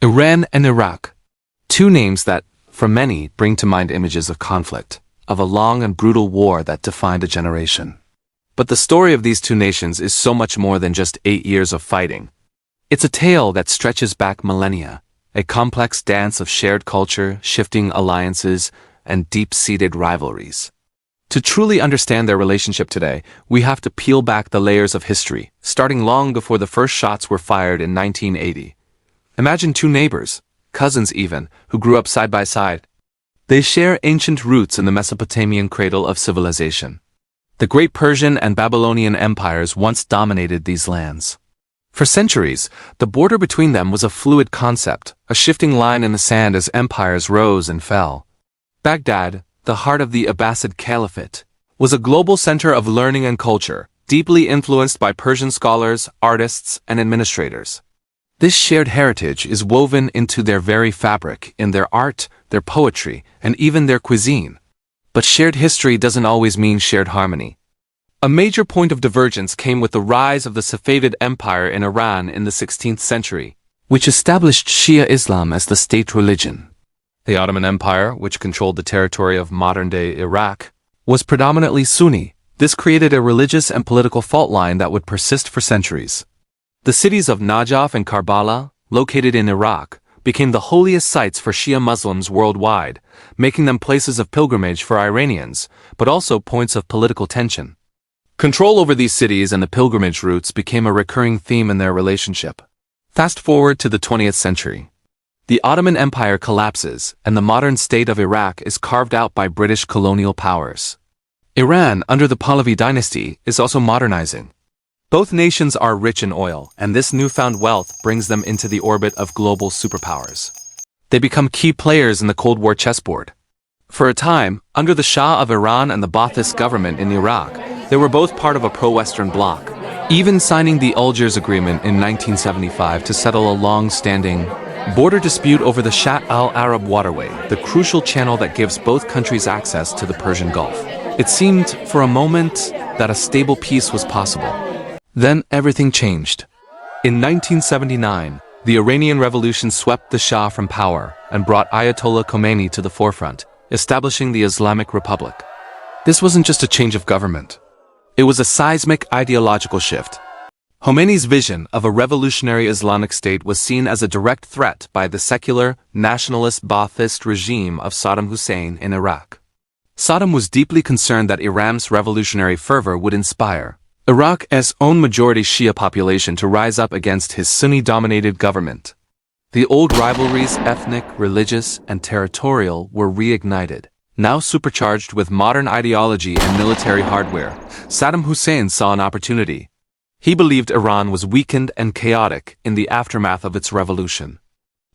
Iran and Iraq. Two names that, for many, bring to mind images of conflict, of a long and brutal war that defined a generation. But the story of these two nations is so much more than just 8 years of fighting. It's a tale that stretches back millennia, a complex dance of shared culture, shifting alliances, and deep-seated rivalries. To truly understand their relationship today, we have to peel back the layers of history, starting long before the first shots were fired in 1980. Imagine two neighbors, cousins even, who grew up side by side. They share ancient roots in the Mesopotamian cradle of civilization. The great Persian and Babylonian empires once dominated these lands. For centuries, the border between them was a fluid concept, a shifting line in the sand as empires rose and fell. Baghdad, the heart of the Abbasid Caliphate, was a global center of learning and culture, deeply influenced by Persian scholars, artists, and administrators. This shared heritage is woven into their very fabric, in their art, their poetry, and even their cuisine. But shared history doesn't always mean shared harmony. A major point of divergence came with the rise of the Safavid Empire in Iran in the 16th century, which established Shia Islam as the state religion. The Ottoman Empire, which controlled the territory of modern-day Iraq, was predominantly Sunni. This created a religious and political fault line that would persist for centuries. The cities of Najaf and Karbala, located in Iraq, became the holiest sites for Shia Muslims worldwide, making them places of pilgrimage for Iranians, but also points of political tension. Control over these cities and the pilgrimage routes became a recurring theme in their relationship. Fast forward to the 20th century. The Ottoman Empire collapses, and the modern state of Iraq is carved out by British colonial powers. Iran, under the Pahlavi dynasty, is also modernizing. Both nations are rich in oil, and this newfound wealth brings them into the orbit of global superpowers. They become key players in the Cold War chessboard. For a time, under the Shah of Iran and the Ba'athist government in Iraq, they were both part of a pro-Western bloc, even signing the Algiers Agreement in 1975 to settle a long-standing border dispute over the Shatt al-Arab waterway, the crucial channel that gives both countries access to the Persian Gulf. It seemed, for a moment, that a stable peace was possible. Then everything changed. In 1979, the Iranian Revolution swept the Shah from power and brought Ayatollah Khomeini to the forefront, establishing the Islamic Republic. This wasn't just a change of government. It was a seismic ideological shift. Khomeini's vision of a revolutionary Islamic state was seen as a direct threat by the secular, nationalist Ba'athist regime of Saddam Hussein in Iraq. Saddam was deeply concerned that Iran's revolutionary fervor would inspire Iraq's own majority Shia population to rise up against his Sunni-dominated government. The old rivalries, ethnic, religious, and territorial, were reignited. Now supercharged with modern ideology and military hardware, Saddam Hussein saw an opportunity. He believed Iran was weakened and chaotic in the aftermath of its revolution.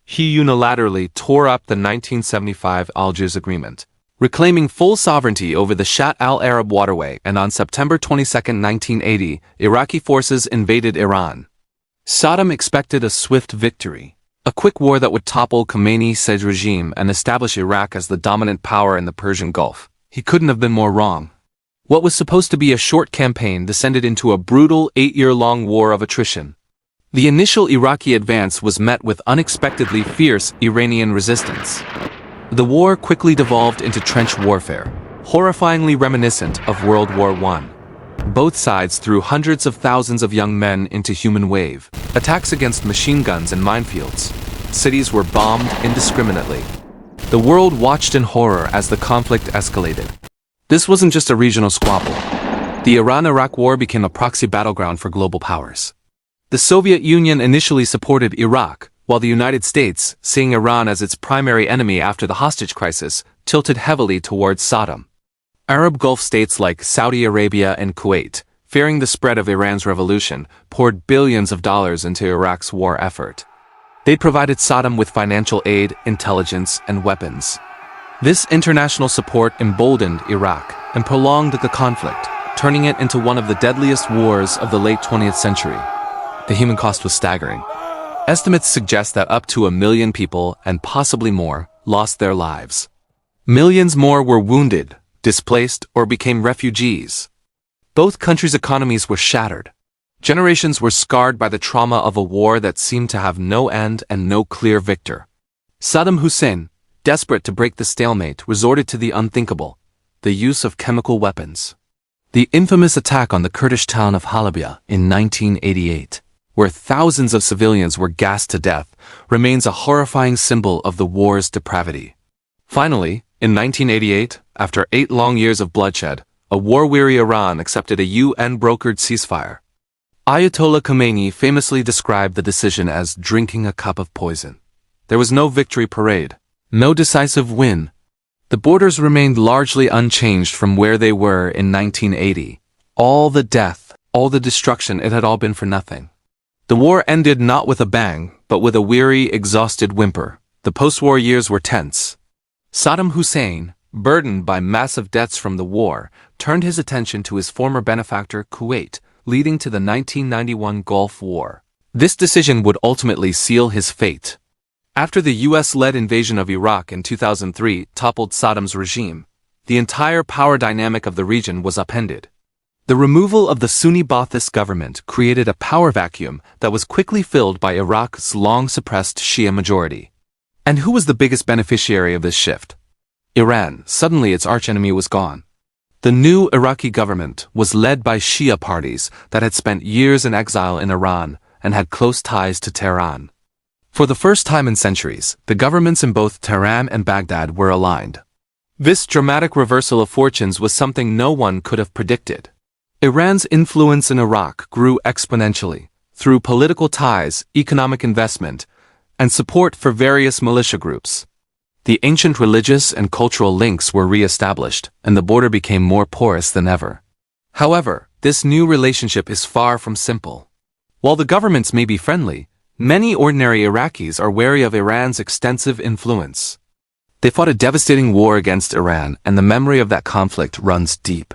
He unilaterally tore up the 1975 Algiers Agreement, reclaiming full sovereignty over the Shatt al-Arab waterway, and on September 22, 1980, Iraqi forces invaded Iran. Saddam expected a swift victory, a quick war that would topple Khomeini's regime and establish Iraq as the dominant power in the Persian Gulf. He couldn't have been more wrong. What was supposed to be a short campaign descended into a brutal 8-year-long war of attrition. The initial Iraqi advance was met with unexpectedly fierce Iranian resistance. The war quickly devolved into trench warfare, horrifyingly reminiscent of World War I. Both sides threw hundreds of thousands of young men into human wave, attacks against machine guns and minefields. Cities were bombed indiscriminately. The world watched in horror as the conflict escalated. This wasn't just a regional squabble. The Iran-Iraq War became a proxy battleground for global powers. The Soviet Union initially supported Iraq, while the United States, seeing Iran as its primary enemy after the hostage crisis, tilted heavily towards Saddam. Arab Gulf states like Saudi Arabia and Kuwait, fearing the spread of Iran's revolution, poured billions of dollars into Iraq's war effort. They provided Saddam with financial aid, intelligence, and weapons. This international support emboldened Iraq and prolonged the conflict, turning it into one of the deadliest wars of the late 20th century. The human cost was staggering. Estimates suggest that up to 1 million people, and possibly more, lost their lives. Millions more were wounded, displaced, or became refugees. Both countries' economies were shattered. Generations were scarred by the trauma of a war that seemed to have no end and no clear victor. Saddam Hussein, desperate to break the stalemate, resorted to the unthinkable, the use of chemical weapons. The infamous attack on the Kurdish town of Halabja in 1988, where thousands of civilians were gassed to death, remains a horrifying symbol of the war's depravity. Finally, in 1988, after 8 long years of bloodshed, a war-weary Iran accepted a UN-brokered ceasefire. Ayatollah Khomeini famously described the decision as drinking a cup of poison. There was no victory parade, no decisive win. The borders remained largely unchanged from where they were in 1980. All the death, all the destruction, it had all been for nothing. The war ended not with a bang, but with a weary, exhausted whimper. The post-war years were tense. Saddam Hussein, burdened by massive debts from the war, turned his attention to his former benefactor, Kuwait, leading to the 1991 Gulf War. This decision would ultimately seal his fate. After the US-led invasion of Iraq in 2003 toppled Saddam's regime, the entire power dynamic of the region was upended. The removal of the Sunni Ba'athist government created a power vacuum that was quickly filled by Iraq's long-suppressed Shia majority. And who was the biggest beneficiary of this shift? Iran. Suddenly its archenemy was gone. The new Iraqi government was led by Shia parties that had spent years in exile in Iran and had close ties to Tehran. For the first time in centuries, the governments in both Tehran and Baghdad were aligned. This dramatic reversal of fortunes was something no one could have predicted. Iran's influence in Iraq grew exponentially through political ties, economic investment, and support for various militia groups. The ancient religious and cultural links were re-established, and the border became more porous than ever. However, this new relationship is far from simple. While the governments may be friendly, many ordinary Iraqis are wary of Iran's extensive influence. They fought a devastating war against Iran, and the memory of that conflict runs deep.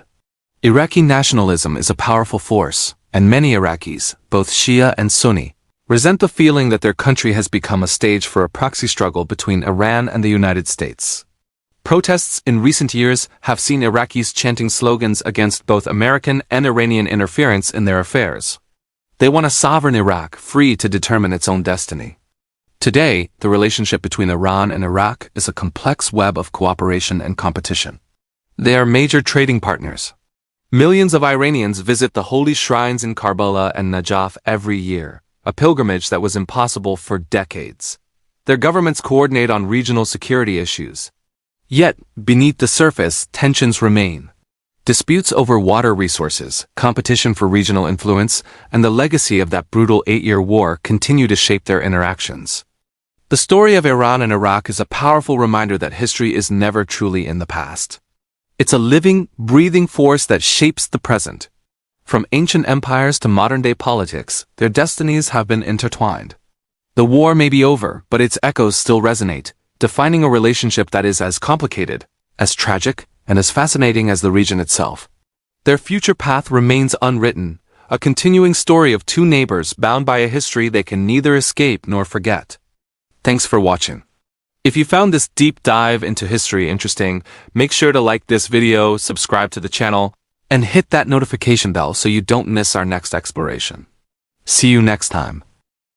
Iraqi nationalism is a powerful force, and many Iraqis, both Shia and Sunni, resent the feeling that their country has become a stage for a proxy struggle between Iran and the United States. Protests in recent years have seen Iraqis chanting slogans against both American and Iranian interference in their affairs. They want a sovereign Iraq, free to determine its own destiny. Today, the relationship between Iran and Iraq is a complex web of cooperation and competition. They are major trading partners. Millions of Iranians visit the holy shrines in Karbala and Najaf every year, a pilgrimage that was impossible for decades. Their governments coordinate on regional security issues. Yet, beneath the surface, tensions remain. Disputes over water resources, competition for regional influence, and the legacy of that brutal 8-year war continue to shape their interactions. The story of Iran and Iraq is a powerful reminder that history is never truly in the past. It's a living, breathing force that shapes the present. From ancient empires to modern-day politics, their destinies have been intertwined. The war may be over, but its echoes still resonate, defining a relationship that is as complicated, as tragic, and as fascinating as the region itself. Their future path remains unwritten, a continuing story of two neighbors bound by a history they can neither escape nor forget. Thanks for watching. If you found this deep dive into history interesting, make sure to like this video, subscribe to the channel, and hit that notification bell so you don't miss our next exploration. See you next time.